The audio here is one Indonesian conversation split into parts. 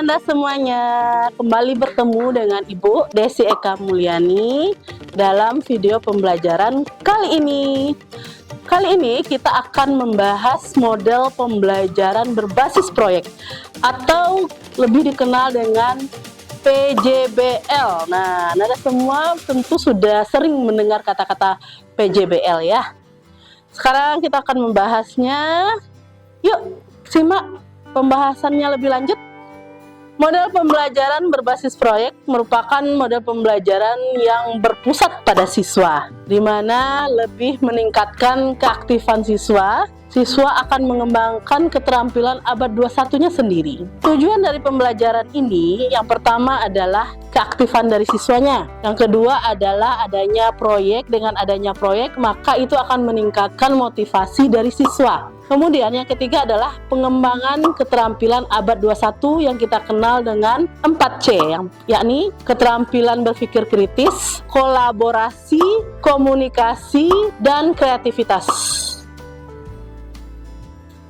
Ananda semuanya, kembali bertemu dengan Ibu Desi Eka Mulyani dalam video pembelajaran kali ini. Kali ini kita akan membahas model pembelajaran berbasis proyek atau lebih dikenal dengan PJBL. Nah, Ananda semua tentu sudah sering mendengar kata-kata PJBL ya. Sekarang kita akan membahasnya. Yuk, simak pembahasannya lebih lanjut. Model pembelajaran berbasis proyek merupakan model pembelajaran yang berpusat pada siswa, di mana lebih meningkatkan keaktifan siswa. Siswa akan mengembangkan keterampilan abad 21-nya sendiri. Tujuan dari pembelajaran ini, yang pertama adalah keaktifan dari siswanya. Yang kedua adalah adanya proyek. Dengan adanya proyek, maka itu akan meningkatkan motivasi dari siswa. Kemudian yang ketiga adalah pengembangan keterampilan abad 21 yang kita kenal dengan 4C, yakni keterampilan berpikir kritis, kolaborasi, komunikasi, dan kreativitas.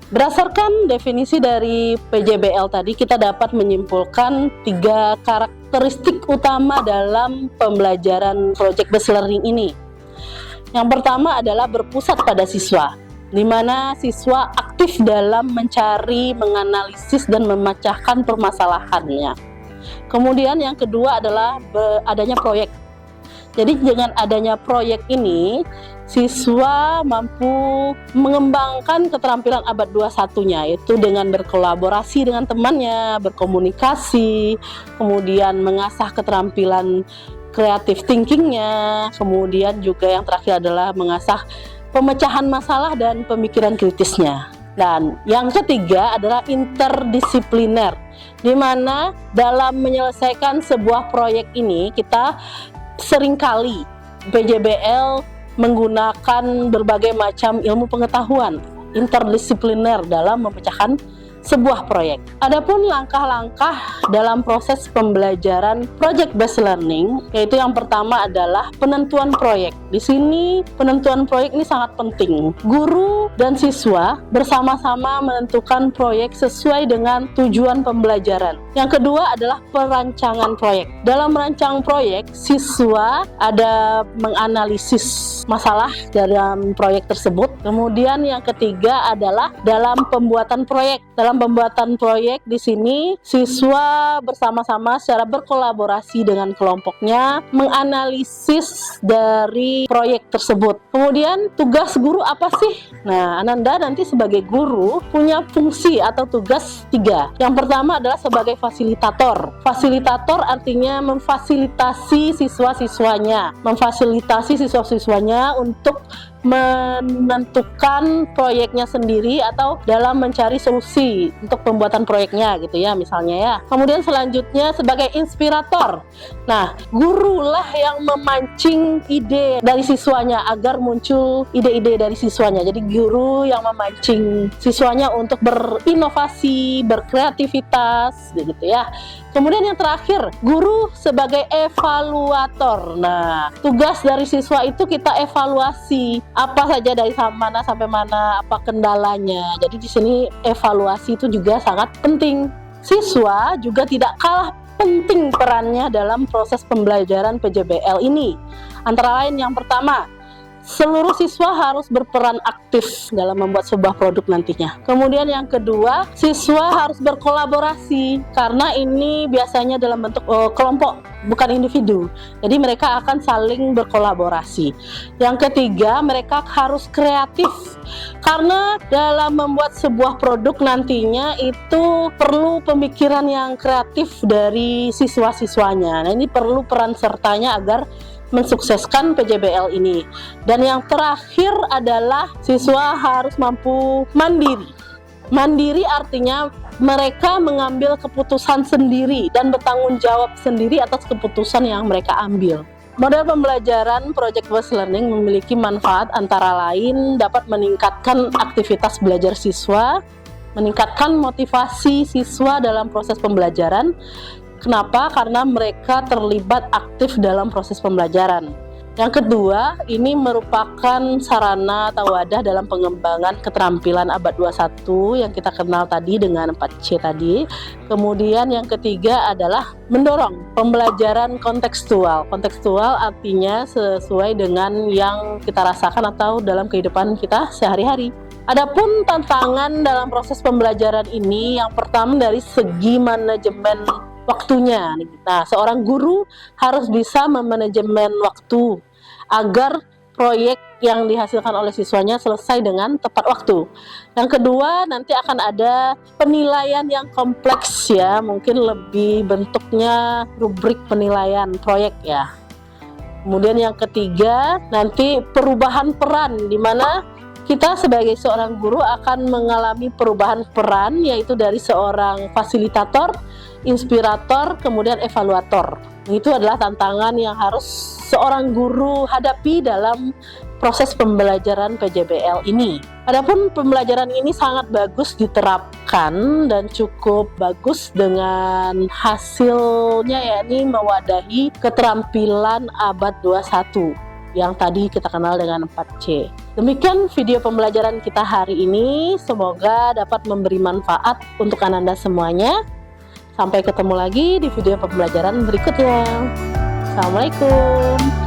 Berdasarkan definisi dari PJBL tadi, kita dapat menyimpulkan 3 karakteristik utama dalam pembelajaran project based learning ini. Yang pertama adalah berpusat pada siswa, di mana siswa aktif dalam mencari, menganalisis, dan memecahkan permasalahannya. Kemudian yang kedua adalah adanya proyek. Jadi dengan adanya proyek ini, siswa mampu mengembangkan keterampilan abad 21-nya, yaitu dengan berkolaborasi dengan temannya, berkomunikasi, kemudian mengasah keterampilan creative thinking-nya, kemudian juga yang terakhir adalah mengasah pemecahan masalah dan pemikiran kritisnya. Dan yang ketiga adalah interdisipliner, di mana dalam menyelesaikan sebuah proyek ini kita seringkali PJBL menggunakan berbagai macam ilmu pengetahuan interdisipliner dalam memecahkan sebuah proyek. Adapun langkah-langkah dalam proses pembelajaran project based learning, yaitu yang pertama adalah penentuan proyek. Di sini penentuan proyek ini sangat penting. Guru dan siswa bersama-sama menentukan proyek sesuai dengan tujuan pembelajaran. Yang kedua adalah perancangan proyek. Dalam merancang proyek, siswa ada menganalisis masalah dalam proyek tersebut. Kemudian yang ketiga adalah dalam pembuatan proyek. Dalam pembuatan proyek di sini siswa bersama-sama secara berkolaborasi dengan kelompoknya menganalisis dari proyek tersebut. Kemudian tugas guru apa sih? Nah, Ananda nanti sebagai guru punya fungsi atau tugas 3. Yang pertama adalah sebagai fasilitator. Fasilitator artinya memfasilitasi siswa-siswanya, untuk menentukan proyeknya sendiri atau dalam mencari solusi untuk pembuatan proyeknya gitu ya, misalnya ya. Kemudian selanjutnya sebagai inspirator. Nah, gurulah yang memancing ide dari siswanya agar muncul ide-ide dari siswanya. Jadi guru yang memancing siswanya untuk berinovasi, berkreativitas gitu ya. Kemudian yang terakhir, guru sebagai evaluator. Nah, tugas dari siswa itu kita evaluasi apa saja dari mana sampai mana, apa kendalanya. Jadi di sini evaluasi itu juga sangat penting. Siswa juga tidak kalah penting perannya dalam proses pembelajaran PJBL ini. Antara lain yang pertama, seluruh siswa harus berperan aktif dalam membuat sebuah produk nantinya. Kemudian yang kedua, siswa harus berkolaborasi karena ini biasanya dalam bentuk kelompok, bukan individu. Jadi mereka akan saling berkolaborasi. Yang ketiga, mereka harus kreatif karena dalam membuat sebuah produk nantinya itu perlu pemikiran yang kreatif dari siswa-siswanya. Nah, ini perlu peran sertanya agar mensukseskan PJBL ini. Dan yang terakhir adalah siswa harus mampu mandiri. Mandiri artinya mereka mengambil keputusan sendiri dan bertanggung jawab sendiri atas keputusan yang mereka ambil. Model pembelajaran project based learning memiliki manfaat antara lain dapat meningkatkan aktivitas belajar siswa, meningkatkan motivasi siswa dalam proses pembelajaran. Kenapa? Karena mereka terlibat aktif dalam proses pembelajaran. Yang kedua, ini merupakan sarana atau wadah dalam pengembangan keterampilan abad 21 yang kita kenal tadi dengan 4C tadi. Kemudian yang ketiga adalah mendorong pembelajaran kontekstual. Kontekstual artinya sesuai dengan yang kita rasakan atau dalam kehidupan kita sehari-hari. Adapun tantangan dalam proses pembelajaran ini, yang pertama dari segi manajemen waktunya. Nah, seorang guru harus bisa memanajemen waktu agar proyek yang dihasilkan oleh siswanya selesai dengan tepat waktu. Yang kedua, nanti akan ada penilaian yang kompleks ya, mungkin lebih bentuknya rubrik penilaian proyek ya. Kemudian yang ketiga, nanti perubahan peran, di mana kita sebagai seorang guru akan mengalami perubahan peran, yaitu dari seorang fasilitator, inspirator, kemudian evaluator. Itu adalah tantangan yang harus seorang guru hadapi dalam proses pembelajaran PJBL ini. Adapun pembelajaran ini sangat bagus diterapkan dan cukup bagus dengan hasilnya, yakni mewadahi keterampilan abad 21 yang tadi kita kenal dengan 4C. Demikian video pembelajaran kita hari ini, semoga dapat memberi manfaat untuk Ananda semuanya. Sampai ketemu lagi di video pembelajaran berikutnya. Assalamualaikum.